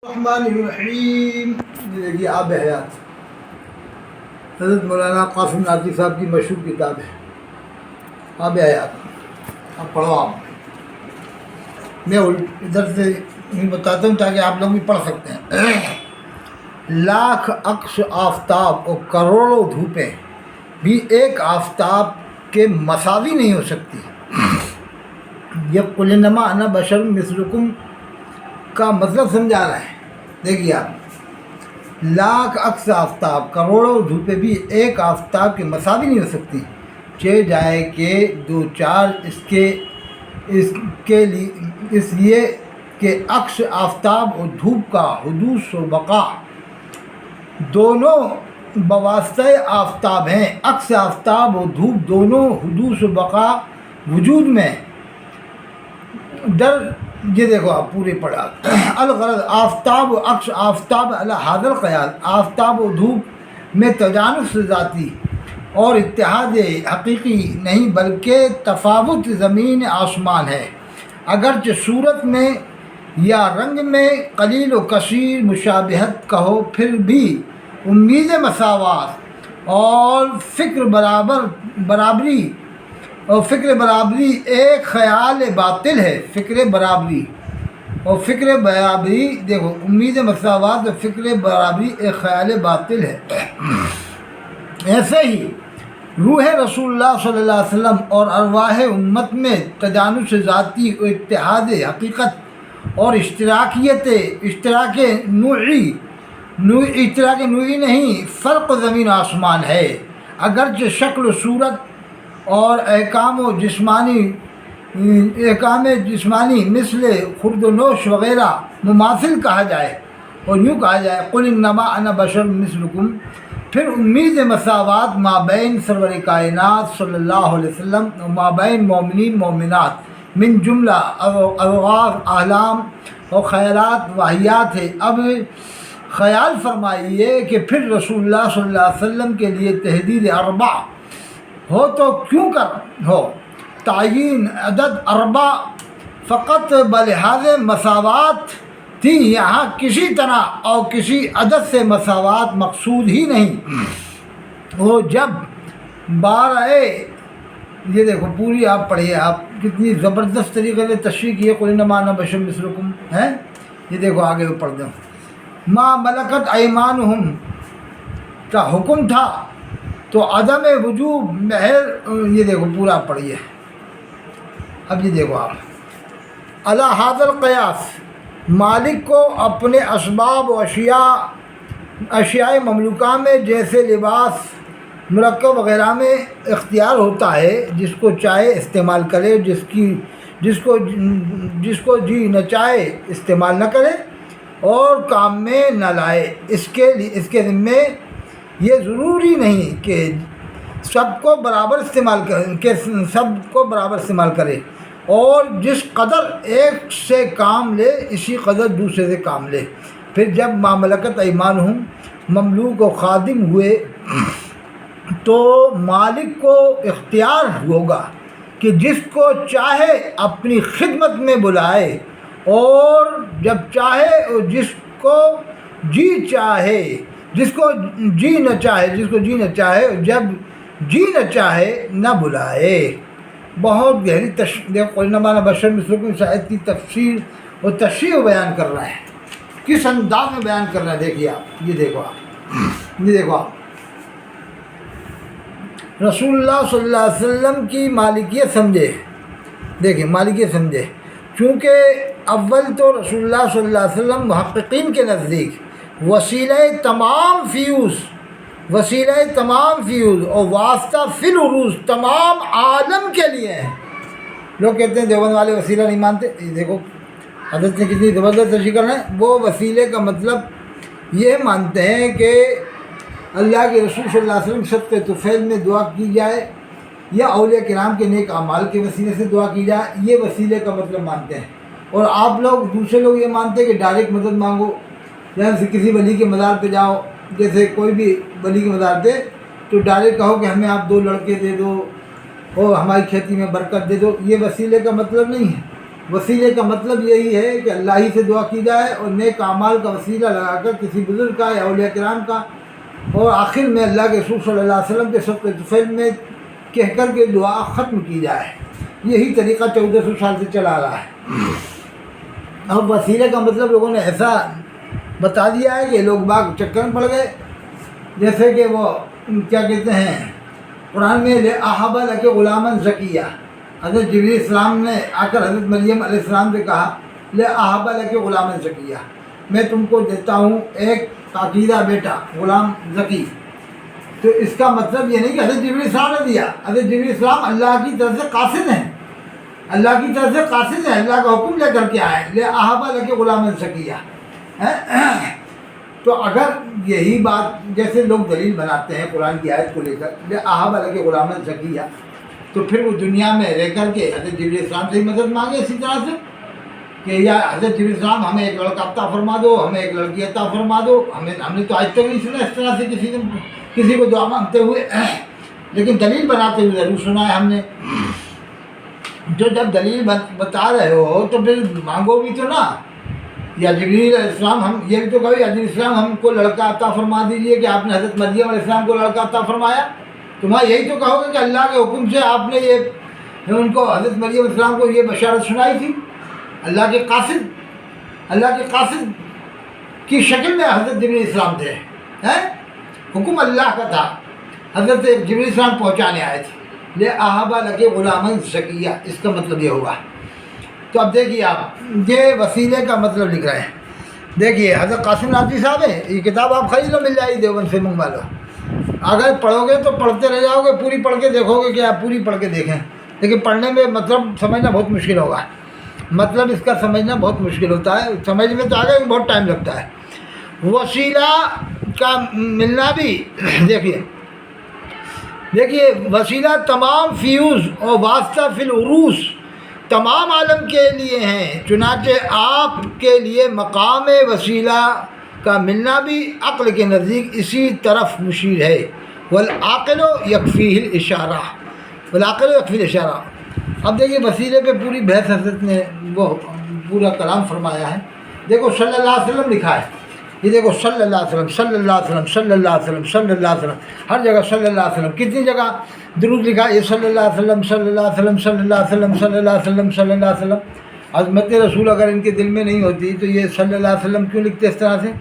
الرحمن الرحیم. دیکھیے آب حیات حضرت مولانا قاسم نانوتوی صاحب کی مشہور کتاب ہے آب حیات. اب پڑھو آپ. میں ادھر سے بتاتا ہوں تاکہ آپ لوگ بھی پڑھ سکتے ہیں. لاکھ عکس آفتاب اور کروڑوں دھوپیں بھی ایک آفتاب کے مساوی نہیں ہو سکتی. یہ قل انما انا بشر مثلکم کا مطلب سمجھا رہا ہے. دیکھیے آپ، لاکھ عکس آفتاب کروڑوں دھوپیں بھی ایک آفتاب کے مساوی نہیں ہو سکتی. چہ جائے کہ دو چار اس لیے کہ عکس آفتاب اور دھوپ کا حدوث و بقا دونوں بواسطہ آفتاب ہیں. عکس آفتاب اور دھوپ دونوں حدوث و بقا وجود میں یہ دیکھو آپ پورے پڑھا. الغرض آفتاب و عکس آفتاب علی ھذا الخیال، آفتاب و دھوپ میں تجانس ذاتی اور اتحاد حقیقی نہیں بلکہ تفاوت زمین آسمان ہے. اگرچہ صورت میں یا رنگ میں قلیل و کثیر مشابہت کہو، پھر بھی امید مساوات اور فکر برابری ایک خیال باطل ہے. فکر برابری دیکھو، امید مساوات اور فکر برابری ایک خیال باطل ہے. ایسے ہی روح رسول اللہ صلی اللہ علیہ وسلم اور ارواح امت میں تجانس ذاتی و اتحاد حقیقت اور اشتراک نوعی نہیں، فرق زمین و آسمان ہے. اگرچہ شکل و صورت اور احکام جسمانی مثل خورد و نوش وغیرہ مماثل کہا جائے اور یوں کہا جائے قل انما انا بشر مثلکم، پھر امید مساوات مابین سرور کائنات صلی اللہ علیہ وسلم و مابین مومنین مومنات من جملہ اوغاث احلام اور خیالات واہیات ہے. اب خیال فرمائیے کہ پھر رسول اللہ صلی اللہ علیہ وسلم کے لیے تحدید اربع ہو تو کیوں کر ہو تعیین عدد اربع فقط بلحاظ مساوات تھی. یہاں کسی طرح اور کسی عدد سے مساوات مقصود ہی نہیں. وہ جب بار آئے، یہ دیکھو پوری آپ پڑھیے، آپ کتنی زبردست طریقے سے تشریح کی ہے. قل انما انا بشر مثلکم ہے. یہ دیکھو آگے پڑھ دوں. ما ملکت ایمانہم کا حکم تھا تو عدم وجوب مہر. یہ دیکھو پورا پڑھیے. اب یہ دیکھو آپ، علی ھذا القیاس، مالک کو اپنے اسباب و اشیاء مملوکہ میں جیسے لباس مرکب وغیرہ میں اختیار ہوتا ہے، جس کو چاہے استعمال کرے، جس کو جی نہ چاہے استعمال نہ کرے اور کام میں نہ لائے. اس کے ذمے یہ ضروری نہیں کہ سب کو برابر استعمال کرے اور جس قدر ایک سے کام لے اسی قدر دوسرے سے کام لے. پھر جب مملکت ایمانہم مملوک و خادم ہوئے تو مالک کو اختیار ہوگا کہ جس کو چاہے اپنی خدمت میں بلائے اور جب چاہے اور جس کو جی نہ چاہے جب جی نہ چاہے نہ بلائے. بہت گہری قل انما انا بشر مثلکم شاید کی تفسیر اور تشریح بیان کر رہا ہے. کس انداز میں بیان کر رہا ہے دیکھیے آپ. یہ دیکھو آپ رسول اللہ صلی اللہ علیہ وسلم کی مالکیت سمجھے. دیکھیں مالکیت سمجھے. چونکہ اول تو رسول اللہ صلی اللہ علیہ وسلم محققین کے نزدیک وسیلہ تمام فیوز اور واسطہ فی العروج تمام عالم کے لیے ہیں. لوگ کہتے ہیں دیوبند والے وسیلہ نہیں مانتے. دیکھو حضرت نے کتنی زبردست تشریح کرنا ہے. وہ وسیلے کا مطلب یہ مانتے ہیں کہ اللہ کے رسول صلی اللہ علیہ وسلم صدقہ طفیل میں دعا کی جائے یا اولیاء کرام کے نیک اعمال کے وسیلے سے دعا کی جائے. یہ وسیلے کا مطلب مانتے ہیں. اور آپ لوگ دوسرے لوگ یہ مانتے ہیں کہ ڈائریکٹ مدد مانگو، جیسے کسی ولی کے مزار پہ جاؤ، جیسے کوئی بھی ولی کے مزار پہ تو ڈائریکٹ کہو کہ ہمیں آپ 2 لڑکے دے دو اور ہماری کھیتی میں برکت دے دو. یہ وسیلے کا مطلب نہیں ہے. وسیلے کا مطلب یہی ہے کہ اللہ ہی سے دعا کی جائے اور نیک اعمال کا وسیلہ لگا کر کسی بزرگ کا یا اولیاء کرام کا، اور آخر میں اللہ کے رسول صلی اللہ علیہ وسلم کے صدقے طفیل میں کہہ کر کے دعا ختم کی جائے۔ یہی طریقہ 1400 سال سے چلا آ رہا ہے۔ اب وسیلے کا مطلب لوگوں نے ایسا بتا دیا ہے کہ لوگ باغ چکر میں پڑ گئے، جیسے کہ وہ کیا کہتے ہیں قرآن میں لے احب لک غلاما زکیہ، حضرت جبریل السلام نے آ کر حضرت مریم علیہ السلام سے کہا لے احب لک غلاما زکیہ، میں تم کو دیتا ہوں ایک پاکیزہ بیٹا غلام زکی۔ تو اس کا مطلب یہ نہیں کہ حضرت جبریل السلام نے دیا، حضرت جبریل السلام اللہ کی طرف سے قاصد ہیں، اللہ کی طرف سے قاصد ہیں، اللہ کا حکم لے کر کے آئے لے احب لک غلاما زکیہ۔ تو اگر یہی بات جیسے لوگ دلیل بناتے ہیں قرآن کی آیت کو لے کر لے احب لک غلاما زکیہ، تو پھر وہ دنیا میں رہ کر کے حضرت جبریل السلام سے ہی مدد مانگے اسی طرح سے کہ یا حضرت جبریل السلام ہمیں ایک لڑکا عطا فرما دو، ہمیں ایک لڑکی عطا فرما دو، ہم نے تو آج تک نہیں سنا اس طرح سے کسی کو دعا مانگتے ہوئے، لیکن دلیل بناتے ہوئے ضرور سنا ہے ہم نے۔ جو جب دلیل بتا رہے ہو تو پھر مانگو بھی تو نا، یا جبریل علیہ السلام ہم یہ بھی تو کہو یا جبریل السلام ہم کو لڑکا عطا فرما دیجیے کہ آپ نے حضرت مریم علیہ السلام کو لڑکا عطا فرمایا، تم یہی تو کہو گے کہ اللہ کے حکم سے آپ نے یہ ان کو حضرت مریم علیہ السلام کو یہ بشارت سنائی تھی۔ اللہ کے قاصد کی شکل میں حضرت جبریل السلام تھے، حکم اللہ کا تھا، حضرت جبریل السلام پہنچانے آئے تھے۔ لے احب لک غلاما زکیہ، اس کا مطلب یہ ہوگا۔ تو اب دیکھیے آپ یہ وسیلے کا مطلب لکھ رہے ہیں، دیکھیے حضرت قاسم نانوتوی صاحب ہے، یہ کتاب آپ خرید لو، مل جائے گی دیوبند سے منگوا لو، اگر پڑھو گے تو پڑھتے رہ جاؤ گے، پوری پڑھ کے دیکھو گے کہ آپ پوری پڑھ کے دیکھیں، لیکن پڑھنے میں مطلب سمجھنا بہت مشکل ہوگا، مطلب اس کا سمجھنا بہت مشکل ہوتا ہے، سمجھ میں تو آ گیا بہت ٹائم لگتا ہے۔ وسیلہ کا ملنا بھی دیکھیے وسیلہ تمام فیوز اور واسطہ فی العروس تمام عالم کے لیے ہیں، چنانچہ آپ کے لیے مقام وسیلہ کا ملنا بھی عقل کے نزدیک اسی طرف مشیر ہے۔ والعاقل یکفیہ الاشارہ، والعاقل یکفیہ الاشارہ۔ اب دیکھیے وسیلے پہ پوری بحث حضرت نے وہ پورا کلام فرمایا ہے۔ دیکھو صلی اللہ علیہ وسلم لکھا ہے، یہ دیکھو صلی اللہ علیہ وسلم صلی اللہ علیہ وسلم صلی اللہ علیہ وسلم صلی اللہ علیہ وسلم، ہر جگہ صلی اللہ علیہ وسلم، کتنی جگہ درود لکھا ہے، یہ صلی اللہ علیہ وسلم صلی اللہ علیہ وسلم صلی اللہ علیہ وسلم صلی اللہ علیہ وسلم صلی اللہ علیہ وسلم۔ عظمت رسول اگر ان کے دل میں نہیں ہوتی تو یہ صلی اللہ علیہ وسلم کیوں لکھتے اس طرح سے،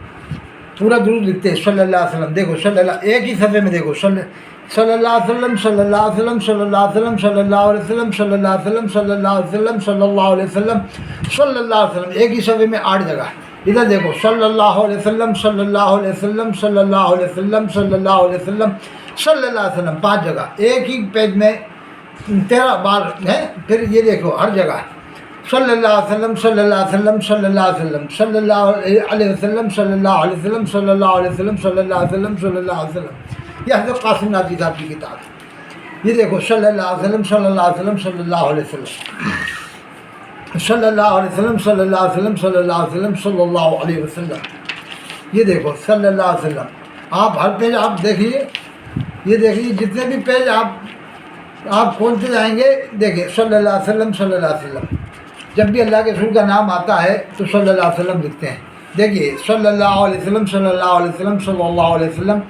پورا درود لکھتے ہیں صلی اللہ علیہ وسلم۔ دیکھو صلی اللہ، ایک ہی صفحے میں دیکھو صلی اللہ علیہ وسلم صلی اللہ علیہ وسلم صلی اللہ علیہ وسلم صلی اللہ علیہ وسلم صلی اللہ علیہ وسلم صلی اللہ علیہ وسلم صلی اللہ علیہ وسلم صلی اللہ علیہ وسلم، ایک ہی صفحے میں 8 جگہ۔ ادھر دیکھو صلی اللہ علیہ وسلم صلی اللہ علیہ وسلم صلی اللہ علیہ وسلم صلی اللہ علیہ وسلم صلی اللہ علیہ وسلم، 5 جگہ، ایک ہی پیج میں 13 بار ہے۔ پھر یہ دیکھو ہر جگہ صلی اللہ علیہ وسلم صلی اللہ علیہ وسلم صلی اللہ علیہ وسلم صلی اللہ علیہ وسلم صلی اللہ علیہ وسلم صلی اللہ علیہ وسلم صلی اللہ علیہ وسلم صلی اللہ علیہ وسلم۔ یہ حضرت قاسم نانوتوی صاحب کی کتاب ہے۔ یہ دیکھو صلی اللہ علیہ وسلم صلی اللہ علیہ وسلم صلی اللہ علیہ وسلم صلی اللہ علیہ وسلم صلی اللہ علیہ وسلم صلی اللہ علیہ وسلم صلی اللہ علیہ وسلم۔ یہ دیکھو صلی اللہ علیہ وسلم، آپ ہر پیج آپ دیکھیے، یہ دیکھیے جتنے بھی پیج آپ کھولتے جائیں گے، دیکھیں صلی اللہ علیہ وسلم صلی اللہ علیہ وسلم، جب بھی اللہ کے رسول کا نام آتا ہے تو صلی اللہ علیہ وسلم لکھتے ہیں۔ دیکھیے صلی اللہ علیہ وسلم صلی اللہ علیہ وسلم صلی اللہ علیہ وسلم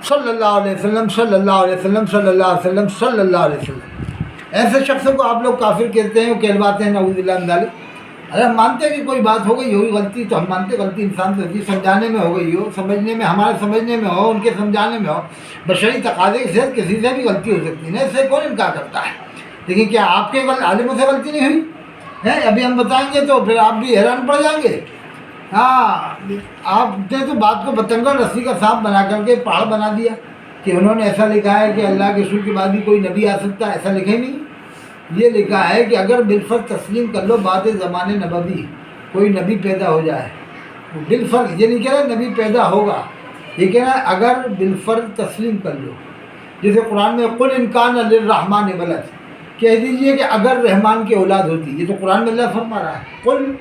صلی اللہ علیہ وسلم صلی اللہ علیہ وسلم صلی اللہ علیہ وسلم صلی اللہ علیہ وسلم۔ ایسے شخصوں کو آپ لوگ کافر کہتے ہیں، وہ کہلواتے ہیں نعوذ باللہ من ذالک۔ اگر ہم مانتے ہیں کہ کوئی بات ہو گئی ہوگی غلطی، تو ہم مانتے غلطی انسان سے ہوتی، سمجھانے میں ہو گئی ہو، سمجھنے میں، ہمارے سمجھنے میں ہو، ان کے سمجھانے میں ہو، بشری تقاضے کے صحت کسی سے بھی غلطی ہو سکتی ہے، اس سے کون انکار کرتا ہے؟ لیکن کیا آپ کے عالموں سے غلطی نہیں ہوئی ہے؟ ابھی ہم بتائیں گے تو پھر آپ بھی حیران پڑ جائیں گے۔ ہاں، آپ نے تو بات کو بتنگڑ رسی کا سانپ بنا کر کے پہاڑ بنا دیا کہ انہوں نے ایسا لکھا ہے کہ اللہ کے رسول کے بعد بھی کوئی نبی آ سکتا ہے، ایسا لکھے نہیں۔ یہ لکھا ہے کہ اگر بالفرض تسلیم کر لو بعد زمانے نبوی کوئی نبی پیدا ہو جائے، بالفرض، یہ نہیں کہہ رہا نبی پیدا ہوگا، یہ کہہ رہا ہے اگر بالفرض تسلیم کر لو، جیسے قرآن میں قل ان کان للرحمن ولد، کہہ دیجئے کہ اگر رحمان کی اولاد ہوتی، یہ تو قرآن میں اللہ فرما رہا ہے، قل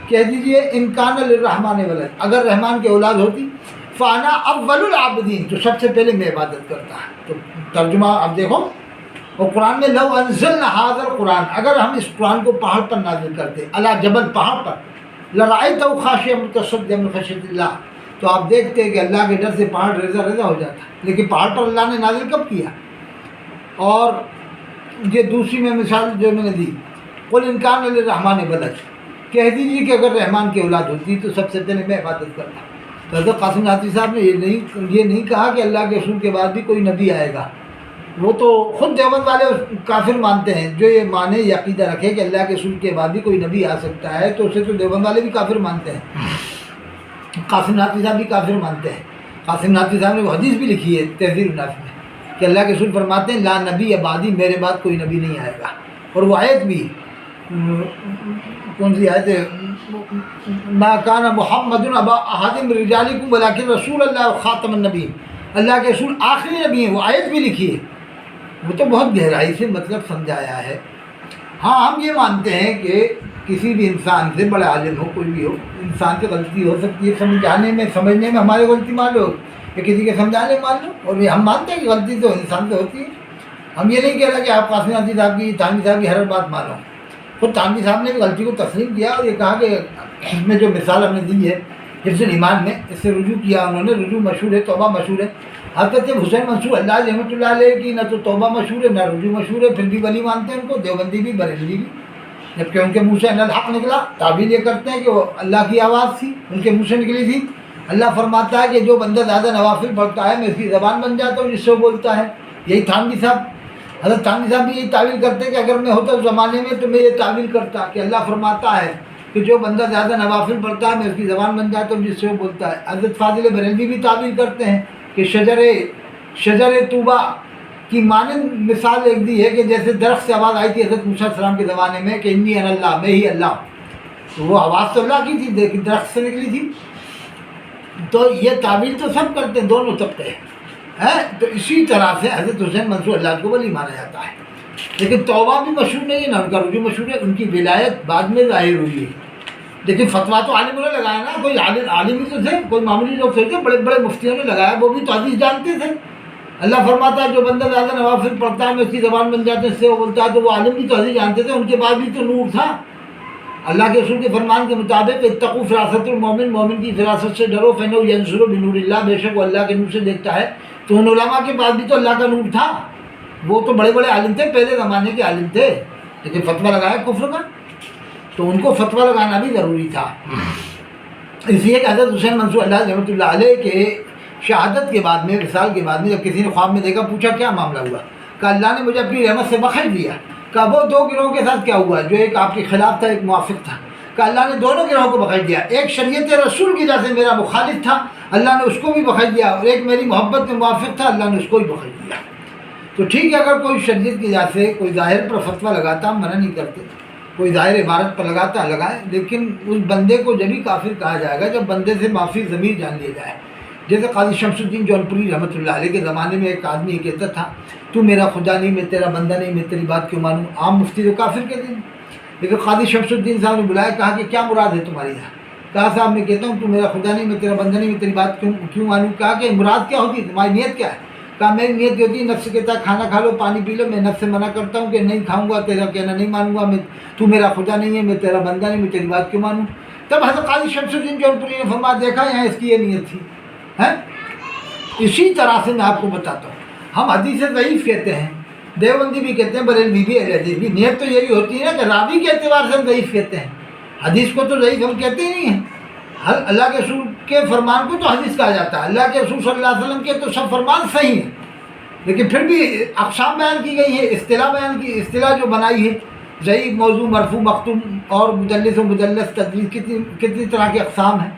کہہ دیجئے ان کان للرحمن ولد، اگر رحمان کی اولاد ہوتی فانا اول العابدین، تو سب سے پہلے میں عبادت کرتا ہے۔ تو ترجمہ اب دیکھو، اور قرآن میں لو انزلنا ھذا القرآن، اگر ہم اس قرآن کو پہاڑ پر نازل کرتے، علی جبل، پہاڑ پر، لرأیتہ خاشعا متصدعا من خشیۃ اللہ، تو آپ دیکھتے ہیں کہ اللہ کے ڈر سے پہاڑ ریزہ ریزہ ہو جاتا. لیکن پہاڑ پر اللہ نے نازل کب کیا؟ اور یہ دوسری میں مثال جو میں نے دی، قل ان کان للرحمن ولد، کہہ دیجیے کہ اگر رحمان کی اولاد ہوتی تو سب سے پہلے میں عبادت کرتا. تو حضرت قاسم نانوتوی صاحب نے یہ نہیں کہا کہ اللہ کے رسول کے بعد بھی کوئی نبی آئے گا. وہ تو خود دیوبند والے کافر مانتے ہیں. جو یہ مانے، یہ عقیدہ رکھے کہ اللہ کے رسول کے بعد بھی کوئی نبی آ سکتا ہے، تو اسے تو دیوبند والے بھی کافر مانتے ہیں. قاسم نانوتوی صاحب بھی کافر مانتے ہیں. قاسم نانوتوی صاحب نے وہ حدیث بھی لکھی ہے تحذیر الناس میں کہ اللہ کے رسول فرماتے ہیں لا نبی بعدی، میرے بعد کوئی نبی نہیں آئے گا. اور وہ آیت بھی کون سی آیت ہے؟ ما کان محمد ابا احد من رجالکم ولکن رسول اللہ خاتم النبی، اللہ کے رسول آخری نبی ہیں. وہ آیت بھی لکھی ہے. وہ تو بہت گہرائی سے مطلب سمجھایا ہے. ہاں ہم یہ مانتے ہیں کہ کسی بھی انسان سے، بڑا عالم ہو کوئی بھی ہو، انسان سے غلطی ہو سکتی ہے. سمجھانے میں، سمجھنے میں ہماری غلطی مان لو یا کسی کے سمجھانے میں مان لو، اور یہ ہم مانتے ہیں کہ غلطی تو انسان سے ہوتی ہے. ہم یہ نہیں کہہ رہے کہ آپ قاسم نانوتوی صاحب کی، تھانوی صاحب کی ہر بات مانو. خود تھانوی صاحب نے بھی غلطی کو تسلیم کیا اور یہ کہا کہ اس میں جو مثال ہم نے دی ہے حفظ الایمان میں، اس سے رجوع کیا انہوں نے. رجوع مشہور ہے، توبہ مشہور ہے. حضرت حسین منصور اللہ رحمۃ اللہ علیہ کی نہ تو توبہ مشہور ہے نہ رجوع مشہور ہے، پھر بھی ولی مانتے ہیں ان کو، دیوبندی بھی بریلوی بھی. جبکہ ان کے منہ سے الحق نکلا. تعبیر یہ کرتے ہیں کہ وہ اللہ کی آواز تھی، ان کے منہ سے نکلی تھی. اللہ فرماتا ہے کہ جو بندہ زیادہ نوافل پڑھتا ہے میں اس کی زبان بن جاتا ہوں جس سے وہ بولتا ہے. یہی تھانوی صاحب، حضرت تھانوی صاحب بھی یہی تعویل کرتے ہیں کہ اگر میں ہوتا اس زمانے میں تو میں یہ تعویل کرتا کہ اللہ فرماتا ہے کہ جو بندہ زیادہ نوافل پڑھتا ہے میں اس کی زبان بن جاتا ہوں جس سے وہ بولتا ہے. حضرت فاضل بریلوی بھی تعویل کرتے ہیں کہ شجر طوبہ کی مانند مثال ایک دی ہے کہ جیسے درخت سے آواز آئی تھی حضرت موسیٰ علیہ السلام کے زمانے میں کہ انی انا اللہ، میں ہی اللہ. تو وہ آواز تو اللہ کی تھی لیکن درخت سے نکلی تھی. تو یہ تعویل تو سب کرتے ہیں، دونوں طبقے ہیں. تو اسی طرح سے حضرت حسین منصور اللہ کو ولی مانا جاتا ہے. لیکن توبہ بھی مشہور نہیں ہے، نہ ان کا رجوع مشہور ہے. ان کی ولایت بعد میں ظاہر ہوئی ہے. لیکن فتویٰ تو عالموں نے لگایا نا. کوئی عالم ہی تو تھے، کوئی معمولی لوگ تھے، بڑے بڑے مفتیوں نے لگایا. وہ بھی تو حدیث جانتے تھے. اللہ فرماتا ہے جو بندہ زیادہ نوافل پڑھتا ہے میں اس کی زبان بن جاتے ہیں، اس سے وہ بولتا ہے. تو وہ عالم بھی تو حدیث جانتے تھے، ان کے بعد بھی تو نور تھا. اللہ کے رسول کے فرمان کے مطابق اتقوا فراست المومن، مومن کی فراست سے ڈرو، فإنہ ینظر بنور اللہ، بے شک وہ اللہ کے نور سے دیکھتا ہے. تو ان علماء کے بعد بھی تو اللہ کا نور تھا. وہ تو بڑے بڑے عالم تھے، پہلے زمانے کے عالم تھے، لیکن فتویٰ لگایا کفر کا. تو ان کو فتویٰ لگانا بھی ضروری تھا. اس لیے کہ حضرت حسین منصور اللہ رحمۃ اللہ علیہ کے شہادت کے بعد میں، وصال کے بعد میں، جب کسی نے خواب میں دیکھا، پوچھا کیا معاملہ ہوا، کہ اللہ نے مجھے اپنی رحمت سے بخش دیا. کہ وہ دو گروہوں کے ساتھ کیا ہوا، جو ایک آپ کے خلاف تھا، ایک موافق تھا. کہ اللہ نے دونوں گروہوں کو بخش دیا. ایک شریعت رسول کی وجہ سے میرا مخالف تھا، اللہ نے اس کو بھی بخش دیا. اور ایک میری محبت میں موافق تھا، اللہ نے اس کو بھی بخش دیا. تو ٹھیک ہے، اگر کوئی شریعت کی وجہ سے کوئی ظاہر پر فتویٰ لگاتا، ہم منع نہیں کرتے. کوئی ظاہر عبارت پر لگاتا ہے لگائے، لیکن اس بندے کو جبھی کافر کہا جائے گا جب بندے سے معافی ضمیر جان لیا جائے. جیسے قاضی شمس الدین جونپوری رحمۃ اللہ علیہ کے زمانے میں ایک آدمی یہ کہتا تھا تو میرا خدا نہیں، میں تیرا بندہ نہیں، میں تیری بات کیوں مانوں. عام مفتی تو کافر کہتے ہیں. لیکن قاضی شمس الدین صاحب نے بلایا، کہا کہ کیا مراد ہے تمہاری یہاں. کہا صاحب میں کہتا ہوں تو میرا خدا نہیں، میں تیرا بندہ نہیں، میں تیری بات کیوں مانوں. کہا کہ مراد کیا ہوتی ہے، تمہاری نیت کیا ہے. کہا میری نیت یہ ہوتی ہے، نفس کہتا ہے کھانا کھا لو، پانی پی لو، میں نفس سے منع کرتا ہوں کہ نہیں کھاؤں گا، تیرا کہنا نہیں مانوں گا، میں تو میرا خدا نہیں ہے، میں تیرا بندہ نہیں، میں تیری بات کیوں مانوں. تب حضرت قاضی شمس الدین جونپوری نے فرمایا دیکھا یہاں اس کی یہ نیت تھی. اسی طرح سے میں آپ کو بتاتا ہوں، ہم حدیث ضعیف کہتے ہیں، دیوبندی بھی کہتے ہیں، بریلوی بھی، اہل حدیث بھی. نیت تو یہی ہوتی ہے نا کہ راوی کے اعتبار سے ہم ضعیف کہتے ہیں. حدیث کو تو ضعیف ہم کہتے ہی نہیں ہیں. اللہ کے رسول کے فرمان کو تو حدیث کہا جاتا ہے. اللہ کے رسول صلی اللہ علیہ وسلم کے تو سب فرمان صحیح ہیں، لیکن پھر بھی اقسام بیان کی گئی ہے، اصطلاح بیان کی، اصطلاح جو بنائی ہے، ضعیف، موضوع، مرفوع، مختوم اور مدلس و مدلس، تدلیس، کتنی طرح کے اقسام ہیں.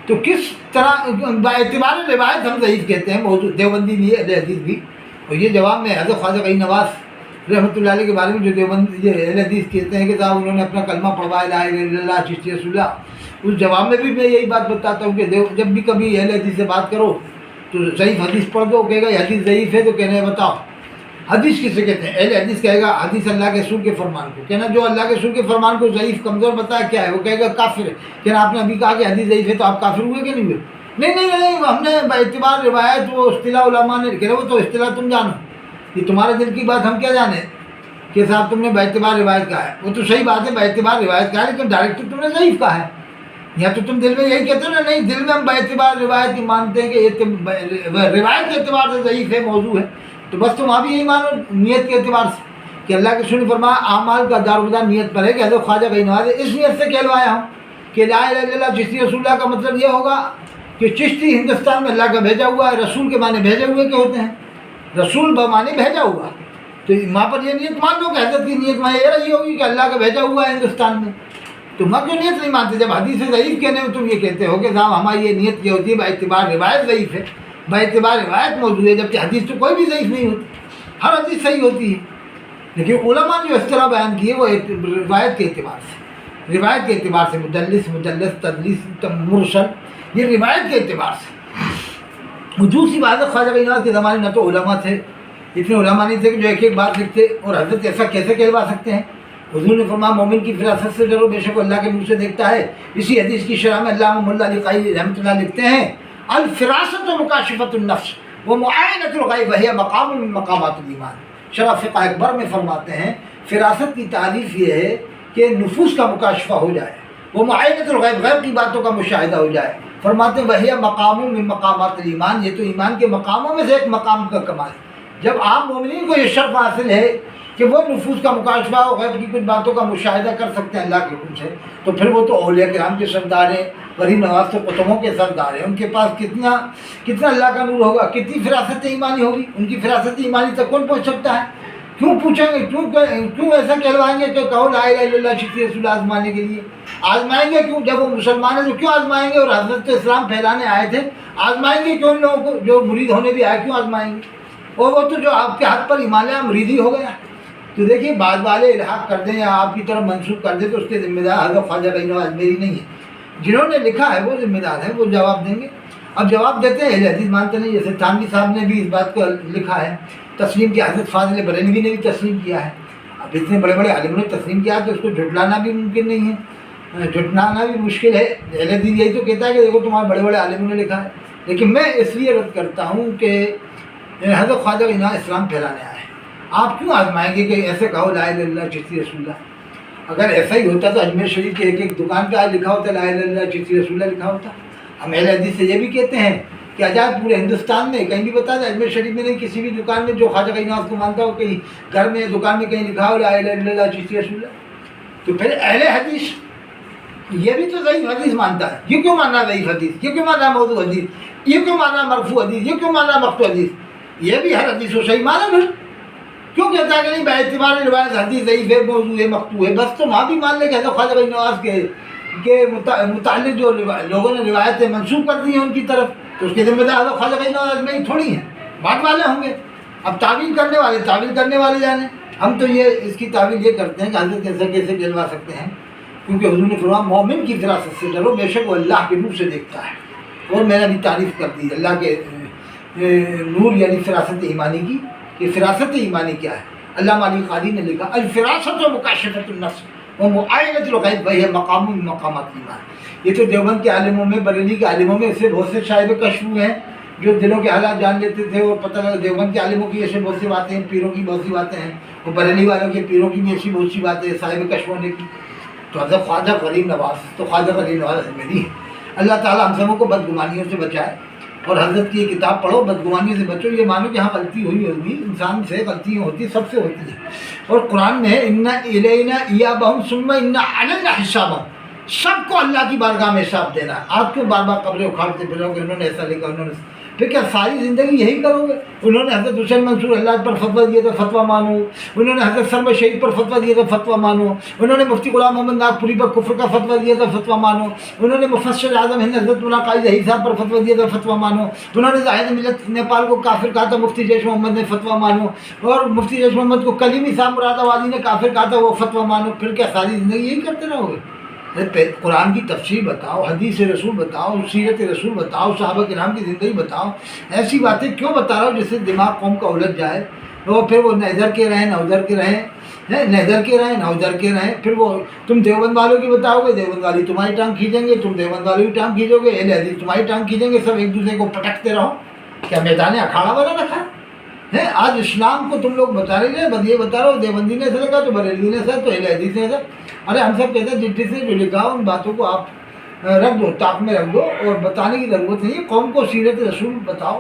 تو کس طرح باعتبار روایت ہم ضعیف کہتے ہیں. موضوع دیوبندی بھی ہے، اہل حدیث بھی. اور یہ جواب میں حضرت خواجہ غنی نواز رحمۃ اللہ علیہ کے بارے میں جو دیوبند یہ اہل حدیث کہتے ہیں کہ صاحب انہوں نے اپنا کلمہ پڑھوایا لا الہ الا اللہ چشتی رسول اللہ، اس جواب میں بھی میں یہی بات بتاتا ہوں کہ جب بھی کبھی اہل حدیث سے بات کرو تو ضعیف حدیث پڑھ دو. کہے گا یہ حدیث ضعیف ہے تو کہنا ہے بتاؤ حدیث کسے کہتے ہیں. اہل حدیث کہے گا حدیث اللہ کے رسول کے فرمان کو. کہنا جو اللہ کے رسول کے فرمان کو ضعیف کمزور بتایا کیا ہے، وہ کہے گا کافر ہے. کہنا آپ نے ابھی کہا کہ حدیث ضعیف ہے تو آپ کافر ہوئے کہ نہیں ہوئے. نہیں، ہم نے باعتبار روایت وہ اصطلاح علماء نے، کہہ رہے وہ تو اصطلاح تم جانو. یہ تمہارے دل کی بات ہم کیا جانے کہ صاحب تم نے باعتبار روایت کہا ہے، وہ تو صحیح بات ہے باعتبار روایت کہا ہے، لیکن ڈائریکٹ تو تم نے ضعیف کہا ہے. یا تو تم دل میں یہی کہتے ہو نا، نہیں دل میں ہم باعتبار روایت ہی مانتے ہیں کہ روایت کے اعتبار سے ضعیف ہے، موضوع ہے، تو بس تم اب یہی مانو نیت کے اعتبار سے کہ اللہ کے رسول نے فرمایا اعمال کا دارومدار نیت پر ہے کہ حضرت خواجہ غنی نواز اس نیت سے کہلوایا ہوں کہ لا الہ الا اللہ چشتی رسول اللہ کا مطلب یہ ہوگا کہ چشتی ہندوستان میں اللہ کا بھیجا ہوا ہے. رسول کے معنی بھیجے ہوئے کے ہوتے ہیں، رسول بمعنی بھیجا ہوا، تو وہاں پر یہ نیت مان لو کہ حضرت کی نیت وہاں یہ رہی ہوگی کہ اللہ کا بھیجا ہوا ہے ہندوستان میں. تو وہاں کیوں نیت نہیں مانتے؟ جب حدیث ضعیف کہنے میں تم یہ کہتے ہو کہ صاحب ہماری یہ نیت یہ ہوتی ہے باعتبار روایت ضعیف ہے، باعتبار روایت موضوع ہے، جبکہ حدیث تو کوئی بھی ضعیف نہیں ہوتی، ہر حدیث صحیح ہوتی ہے. لیکن علماء نے جو اس طرح بیان کی ہے وہ روایت کے اعتبار سے، روایت کے اعتبار سے مدلس تدلیس مرسل، یہ روایت کے اعتبار سے. دوسری بات ہے خواجہ غنی نواز کے زمانے میں نہ تو علماء تھے، اتنے علماء نہیں تھے کہ جو ایک ایک بات لکھتے، اور حضرت ایسا کیسے کہلوا سکتے ہیں؟ حضور نے فرمایا مومن کی فراست سے ڈرو، بے شک اللہ کے منہ سے دیکھتا ہے. اسی حدیث کی شرح میں علامہ مولا علی قاری رحمۃ اللہ لکھتے ہیں الفراست مکاشفۃ النفس ومعائنۃ الغیب وہی مقام من مقامات الایمان. شرح فقہ اکبر میں فرماتے ہیں فراست کی تعریف یہ ہے کہ نفوس کا مکاشفہ ہو جائے، وہ معائنۃ الغیب غیب کی باتوں کا مشاہدہ ہو جائے. فرماتے ہیں وہی مقام من مقامات الایمان، یہ تو ایمان کے مقاموں میں سے ایک مقام کا کمال. جب عام مومنین کو یہ شرف حاصل ہے کہ وہ نفوس کا مکاشفہ اور غیب کی کچھ باتوں کا مشاہدہ کر سکتے ہیں اللہ کے حکم سے، تو پھر وہ تو اولیاء کرام کے سردار ہیں، غریب نواز تو قطبوں کے سردار ہیں. ان کے پاس کتنا اللہ کا نور ہوگا، کتنی فراست ایمانی ہوگی. ان کی فراست ایمانی تک کون پہنچ سکتا ہے؟ کیوں پوچھیں گے، کیوں ایسا کہلوائیں گے کہ کہو لا الہ الا اللہ شفیع رسول اللہ آزمانے کے لیے؟ آزمائیں گے کیوں؟ جب وہ مسلمان ہیں تو کیوں آزمائیں گے؟ اور حضرت اسلام پھیلانے آئے تھے، آزمائیں گے کیوں؟ ان لوگوں کو جو مرید ہونے بھی آئے کیوں آزمائیں گے؟ اور وہ تو جو آپ کے ہاتھ پر ایمان ہے مریدی ہو گیا. تو دیکھیے بعض والے الحاق کر دیں یا آپ کی طرف منسوخ کر دیں تو اس کے ذمہ دار حضرت خواجہ غنی نواز میری نہیں ہے، جنہوں نے لکھا ہے وہ ذمہ دار ہیں، وہ جواب دیں گے. اب جواب دیتے ہیں اہل حدیث مانتے نہیں، جیسے تھانوی صاحب نے بھی اس بات کو لکھا ہے، تسلیم کیا، حضرت فاضل بریلوی نے بھی تسلیم کیا ہے. اب اتنے بڑے بڑے عالموں نے تسلیم کیا تو اس کو جھٹلانا بھی ممکن نہیں ہے، جھٹلانا بھی مشکل ہے. اہل حدیث یہی تو کہتا ہے کہ دیکھو تمہارے بڑے بڑے عالموں نے لکھا ہے. لیکن میں اس لیے رد کرتا ہوں کہ حضرت خواجہ غنی نواز اسلام پھیلانے آئے، آپ کیوں آزمائیں گے کہ ایسے کہو لا الہ الا اللہ چشتی رسول اللہ؟ اگر ایسا ہی ہوتا تو اجمیر شریف کے ایک ایک دکان پہ آج لکھا ہوتا لا الہ الا اللہ چشتی رسول اللہ لکھا ہوتا. ہم اہل حدیث سے یہ بھی کہتے ہیں کہ آزاد پورے ہندوستان میں کہیں بھی بتا دیں، اجمیر شریف میں نہیں، کسی بھی دکان میں جو خواجہ غنی نواز کو مانتا ہو، کہیں گھر میں دکان میں کہیں لکھا ہو لا الہ الا اللہ چشتی رسول اللہ. تو پھر اہل حدیث یہ بھی تو ضعیف حدیث مانتا ہے. یہ کیوں ماننا ضعیف حدیث؟ یہ کیوں ماننا موضوع حدیث؟ یہ کیوں ماننا مرفوع حدیث؟ یہ کیوں ماننا مقطوع حدیث؟ یہ بھی ہر حدیث کو صحیح مانا. پھر کیوں کہتا ہے کہ نہیں باعتبار روایت حدیث ضعیف ہے، موضوع ہے، مقطوع ہے؟ بس تو وہاں بھی مان لے کہ حضرت خواجہ غنی نواز کے متعلق جو لوگوں نے روایتیں منسوخ کر دی ہیں ان کی طرف، تو اس کے ذمہ دار حضرت خواجہ غنی نواز میں ہی تھوڑی ہیں، بات والے ہوں گے. اب تعویل کرنے والے جانے. ہم تو یہ اس کی تعویل یہ کرتے ہیں کہ حضرت ایسا کیسے کہلوا سکتے ہیں، کیونکہ حضور نے فرمایا مومن کی فراست سے ڈرو، بے شک وہ اللہ کے نور سے دیکھتا ہے. اور میں نے بھی تعریف کر دی اللہ کے نور یعنی فراست ایمانی کی، کہ فراست ایمانی کیا ہے. علامہ علی قاری نے لکھا الفراست و مکاشفۃ النفس و معائنۃ الغیب وہی مقام من مقامات الایمان. یہ تو دیوبند کے عالموں میں، بریلی کے عالموں میں ایسے بہت سے صاحب کشف ہوئے ہیں جو دلوں کے حالات جان لیتے تھے، اور پتہ لگا دیوبند کے عالموں کی ایسے بہت سی باتیں ہیں، پیروں کی بہت سی باتیں ہیں، اور بریلی والوں کے پیروں کی بھی ایسی بہت سی باتیں ہیں صاحب کشف ہونے کی. تو حضرت خواجہ غنی نواز تو خواجہ غنی نواز میری ہے. اللہ تعالیٰ ہم سبوں کو بدگمانیوں سے بچائے، اور حضرت کی یہ کتاب پڑھو، بدگمانیوں سے بچو. یہ مانو کہ ہاں غلطی ہوئی ہوگی، انسان سے غلطیاں ہوتی، سب سے ہوتی ہیں. اور قرآن میں ہے اِنَّ إِلَيْنَا إِيَابَهُمْ ثُمَّ إِنَّ عَلَيْنَا حِسَابَهُمْ. سب کو اللہ کی بارگاہ میں حساب دینا ہے. آپ کیوں بار بار قبریں اکھاڑتے پھرو گے؟ انہوں نے ایسا لکھا، انہوں نے، پھر کیا ساری زندگی یہی کرو گے؟ انہوں نے حضرت حسین منصور اللہ پر فتویٰ دیا تھا، فتویٰ مانو. انہوں نے حضرت سرمد شہید پر فتویٰ دیا تھا، فتویٰ مانو. انہوں نے مفتی غلام محمد ناگپوری پر کفر کا فتویٰ دیا تھا، فتویٰ مانو. انہوں نے مفسر اعظم ہند حضرت مولانا قاضی ظہیر صاحب پر فتویٰ دیا تھا، فتویٰ مانو. انہوں نے زاہد ملت نیپال کو کافر کہا تھا، مفتی جیش محمد نے، فتویٰ مانو. اور مفتی جیش محمد کو کلیمی صاحب مراد آبادی نے کافر کہا تھا، وہ فتویٰ مانو. پھر کیا ساری زندگی یہی کرتے رہو گے؟ قرآن کی تفسیر بتاؤ، حدیث رسول بتاؤ، سیرت رسول بتاؤ، صحابہ کرام کی زندگی بتاؤ. ایسی باتیں کیوں بتا رہا ہو جس سے دماغ قوم کا الجھ جائے؟ تو پھر وہ نہ ادھر کے رہیں نہ ادھر کے رہیں، نہ ادھر کے رہیں نہ ادھر کے رہیں. پھر وہ تم دیوبند والوں کی بتاؤ گے، دیوبند والی تمہاری ٹانگ کھینچیں گے، تم دیوبند والوں کی ٹانگ کھینچو گے، اہل حدیث تمہاری ٹانگ کھینچیں گے. سب ایک دوسرے کو پٹکتے رہو. کیا میدان اکھاڑا والا رکھا ہے؟ ہے آج اسلام کو تم لوگ بتا رہے ہیں، بس یہ بتا رہا ہو دیوبندی نے ایسا لکھا تو بریلوی نے ایسا تو اہل حدیث نے ایسا. ارے ہم سب کہتے ہیں جس سے جو لکھا ہو ان باتوں کو آپ رکھ دو، طاق میں رکھ دو، اور بتانے کی ضرورت نہیں ہے. قوم کو سیرت رسول بتاؤ،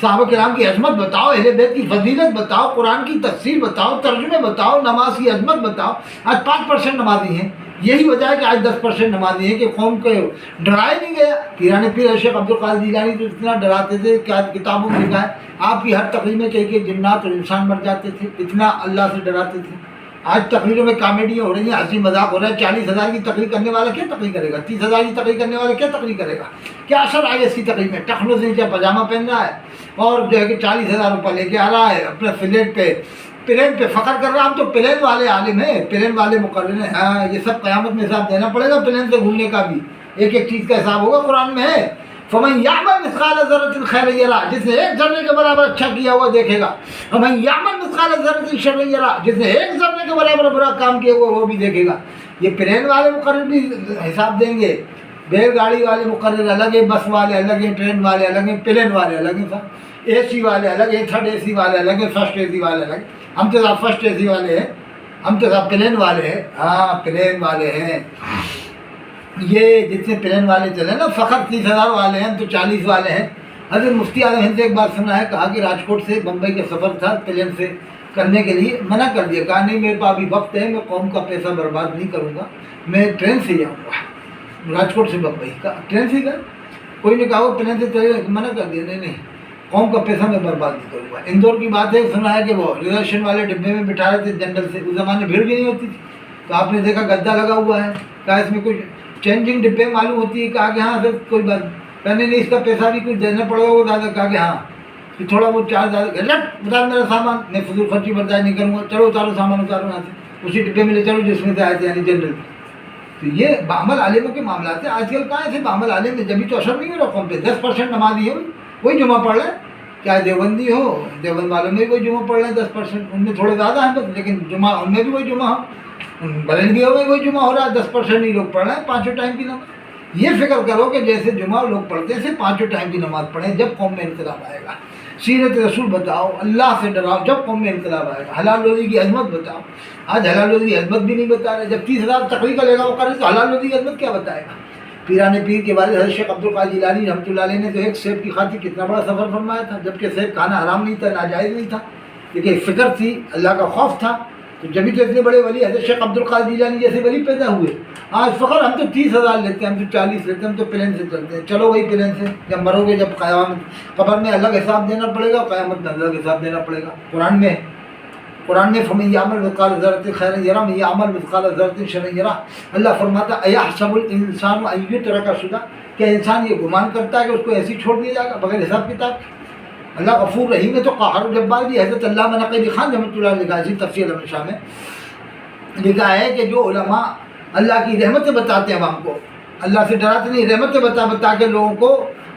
صحابہ کرام کی عظمت بتاؤ، اہل بیت کی فضیلت بتاؤ، قرآن کی تفسیر بتاؤ، ترجمے بتاؤ، نماز کی عظمت بتاؤ. آج 5% نمازی ہیں، یہی وجہ ہے کہ آج 10% نمازی ہیں کہ قوم کو ڈرایا نہیں گیا. پیرانے پیر شیخ عبد القادر جیلانی تو اتنا ڈراتے تھے، کیا کتابوں میں لکھا ہے، آپ کی ہر تقریر میں کئی جنات اور انسان مر جاتے تھے، اتنا اللہ سے ڈراتے تھے. آج تقریروں میں کامیڈیاں ہو رہی ہیں، ہنسی مذاق ہو رہا ہے. 40,000 کی تقریر کرنے والا کیا تقریر کرے گا؟ 30,000 کی تقریر کرنے والا کیا تقریر کرے گا؟ کیا اثر آئے اس کی تقریر میں؟ ٹخنوں سے نیچے پاجامہ پہن رہا ہے اور جو ہے کہ 40,000 روپیہ لے کے آ رہا ہے اپنے فلیٹ پہ، پلین پہ فخر کر رہا ہے. ہم تو پلین والے عالم ہیں، پلین والے مقرر ہیں. ہاں یہ سب قیامت میں حساب دینا پڑے گا، پلین سے گھومنے کا بھی ایک ایک چیز کا حساب ہوگا. قرآن میں ہے فَمَن يَعْمَلْ مِثْقَالَ ذَرَّةٍ خَيْرًا يَرَهُ، جس نے ایک ذرے کے برابر اچھا کیا ہوا دیکھے گا. وَمَن يَعْمَلْ مِثْقَالَ ذَرَّةٍ شَرًّا يَرَهُ، جس نے ایک ذرے کے برابر برا کام کیا ہوا وہ بھی دیکھے گا. یہ پلین والے مقرر بھی حساب دیں گے، بیل گاڑی والے مقرر الگ ہیں، بس والے الگ ہیں، ٹرین والے الگ ہیں، پلین والے الگ ہیں، سب اے سی والے الگ ہیں، 3rd AC والے الگ ہیں، 1st AC والے الگ ہیں. ہم تو صاحب 1st AC والے ہیں، ہم تو صاحب پلین والے ہیں. ہاں پلین والے ہیں. یہ جتنے پلین والے چلے نا، فخر 30,000 والے ہیں، تو 40 والے ہیں. حضرت مفتی اعظم ہند سے ایک بات سنا ہے، کہا کہ راجکوٹ سے بمبئی کا سفر تھا پلین سے کرنے کے لیے، منع کر دیا. کہا نہیں میرے پاس ابھی وقت ہے، میں قوم کا پیسہ برباد نہیں کروں گا، میں ٹرین سے جاؤں گا. راجکوٹ سے بمبئی کا ٹرین سے گئے. کوئی نے کہا وہ پلین سے چلے، منع کر دیا، نہیں قوم کا پیسہ میں برباد نہیں کروں گا. اندور کی بات ہے، سنا ہے کہ وہ ریزرویشن والے ڈبے میں بٹھا رہے تھے جنرل سے، اس زمانے بھیڑ بھی نہیں ہوتی تھی، تو آپ نے دیکھا گدا لگا ہوا ہے. کہا اس میں کچھ چینجنگ ڈبے معلوم ہوتی ہے. کہا کہ ہاں سر کوئی بات کہنے نہیں، اس کا پیسہ بھی کچھ دینا پڑے گا وہ زیادہ. کہا کہ ہاں کہ تھوڑا بہت چارج زیادہ بتا میرا سامان، میں فضول خرچی برداشت نہیں کروں گا. چلو اتارو سامان، اتارو یہاں سے، اسی ڈبے میں لے چلو جس میں سے آئے تھے، یعنی جنرل. تو یہ بعمل عالموں کے معاملات ہیں. آج کل کہاں ایسے بعمل عالم ہے، جبھی تو اثر نہیں ہو رہا قوم پہ. 10% نمازی ہے، وہی جمعہ پڑھ رہے ہیں، چاہے دیوبندی ہو، دیوبند والوں میں بھی وہی جمعہ پڑھ رہے ہیں. 10% ان میں تھوڑے زیادہ ہیں بس، لیکن جمعہ ان میں بھی وہی جمعہ ہو. بریلویوں میں وہی جمعہ ہو رہا ہے، 10% ہی لوگ پڑھ رہے ہیں 5 ٹائم کی نماز. یہ فکر کرو کہ جیسے جمعہ لوگ پڑھتے ہیں 5 ٹائم کی نماز پڑھیں. جب قوم میں انقلاب آئے گا، سیرت رسول بتاؤ، اللہ سے ڈراؤ. جب قوم میں انقلاب آئے گا، حلال روزی کی عظمت بتاؤ. آج حلال روزی کی عظمت بھی نہیں بتا رہے. جب 30,000 تقریر کا لے گا وہ کرے تو حلال روزی کی عظمت کیا بتائے گا؟ پیرانے پیر کے والد حضرت شیخ عبد القادر جیلانی رحمۃ اللہ علیہ نے تو ایک سیب کی خاطر کتنا بڑا سفر فرمایا تھا، جبکہ سیب کھانا حرام نہیں تھا، ناجائز نہیں تھا، لیکن ایک فکر تھی، اللہ کا خوف تھا. تو جبھی تو اتنے بڑے ولی حضرت شیخ عبد القادر جیلانی جیسے ولی پیدا ہوئے. آج فخر ہم تو 30,000 لیتے ہیں، ہم تو 40 لیتے ہیں، ہم تو پلین سے چلتے ہیں. چلو وہی پلین سے، جب مرو گے، جب قیامت قبر میں الگ حساب دینا پڑے گا، قیامت میں الگ حساب دینا پڑے گا. قرآن میں فَمَن يَعْمَلْ مِثْقَالَ ذَرَّةٍ خَيْرًا يَرَهُ وَمَن يَعْمَلْ مِثْقَالَ ذَرَّةٍ شَرًّا يَرَهُ. اللہ فرماتا ہے أَيَحْسَبُ الْإِنسَانُ أَن يُتْرَكَ سُدًى، کہ انسان یہ گمان کرتا ہے کہ اس کو ایسے ہی چھوڑ دیا جائے گا بغیر حساب کتاب. اللہ غفور رحیم ہے تو قاہر جبار بھی. حضرت علامہ نقی خان رحمۃ اللہ علیہ نے تفسیر المشاہ میں لکھا ہے کہ جو علماء اللہ کی رحمتیں بتاتے ہیں عوام کو، اللہ سے ڈراتے نہیں، رحمتیں بتا کے لوگوں کو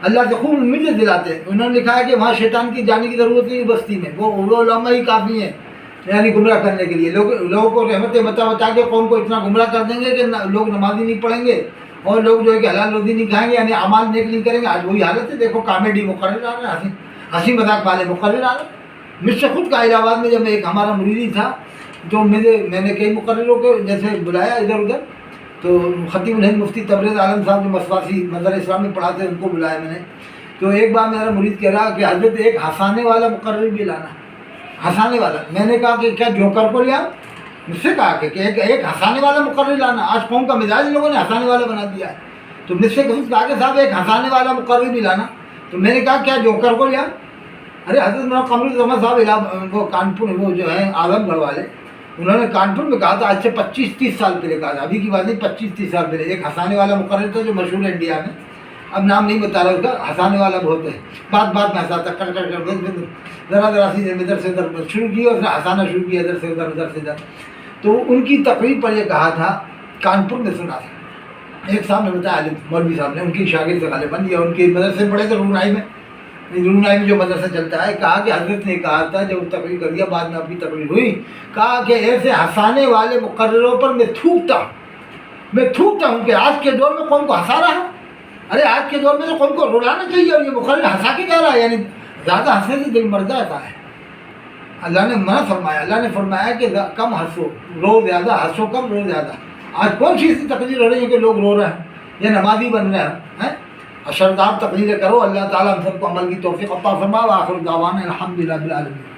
اللہ سے خوب امیدیں دلاتے ہیں. انہوں نے لکھا ہے کہ وہاں شیطان کی جانے کی ضرورت نہیں بستی میں، وہ علماء ہی کافی ہیں یعنی گمراہ کرنے کے لیے. لوگوں کو رحمتیں بتا کے قوم کو اتنا گمراہ کر دیں گے کہ لوگ نمازی نہیں پڑھیں گے اور لوگ جو ہے کہ حلال روزی نہیں کھائیں گے، یعنی اعمال نیک نہیں کریں گے. آج وہی حالت ہے. دیکھو کامیڈی مقرر آ رہا ہے، ہنسی مذاق والے مقرر آ رہے ہیں. مجھ سے خود کا الہ آباد میں جب ایک ہمارا مریدی تھا، جو میں نے کئی مقرروں کو جیسے بلایا ادھر ادھر، تو خطیب الہند مفتی تبریز عالم صاحب جو مسواسی منظر اسلام میں پڑھاتے ہیں ان کو بلایا میں نے. تو ایک بار میرا مرید کہہ رہا کہ حضرت ایک ہنسانے والا مقرر بھی لانا. ہنسانے والا، میں نے کہا کہ کیا جوکر کو لیا؟ مجھ سے کہا کہ ایک ہنسانے والا مقرر لانا. آج قوم کا مزاج لوگوں نے ہنسانے والا بنا دیا ہے. تو مجھ سے کہا کہ صاحب ایک ہنسانے والا مقرر بھی لانا. تو میں نے کہا کیا جوکر کو لیا؟ ارے حضرت مولانا قمر الزمان صاحب وہ کانپور وہ جو ہیں اعظم گڑھ والے، انہوں نے کانپور میں کہا تھا آج سے 25-30 سال پہلے کہا تھا، ابھی کی بات نہیں، 25-30 سال پہلے. ایک ہنسانے والا مقرر تھا جو مشہور ہے انڈیا میں، اب نام نہیں بتا رہا اس کا. ہنسانے والا بہت ہے، بات میں ہنساتا، ذرا سی ادھر سے ادھر شروع کی اور ہنسانا شروع کیا ادھر سے ادھر ادھر سے ادھر. تو ان کی تقریر پر یہ کہا تھا، کانپور میں سنا تھا. ایک صاحب نے بتایا عالم مولوی صاحب نے، ان کی شاگرد سے غالباً یا ان کی مدرسے پڑھے تھے رونائی میں جو مدرسہ چلتا ہے. کہا کہ حضرت نے کہا تھا جب وہ تقریر کر دیا، بعد میں اپنی تقریر ہوئی، کہا کہ ایسے ہنسانے والے مقرروں پر میں تھوکتا ہوں کہ آج کے دور میں قوم کو ہنسا رہا ہے. ارے آج کے دور میں تو قوم کو رلانا چاہیے، اور یہ مقرر ہنسا کے جا رہا ہے، یعنی زیادہ ہنسنے سے دل مر جاتا ہے. اللہ نے منع فرمایا، اللہ نے فرمایا کہ کم ہنسو، رو زیادہ، ہنسو کم، رو زیادہ۔ آج کون سی ایسی تقریر ہو رہی ہے کہ لوگ رو رہے ہیں یا نمازی بن رہے ہیں؟ اشردار تقریریں کرو، اللہ تعالیٰ ہم سب کو عمل کی توفیق عطا فرما۔ وآخر دعوانا الحمدللہ رب العالمین۔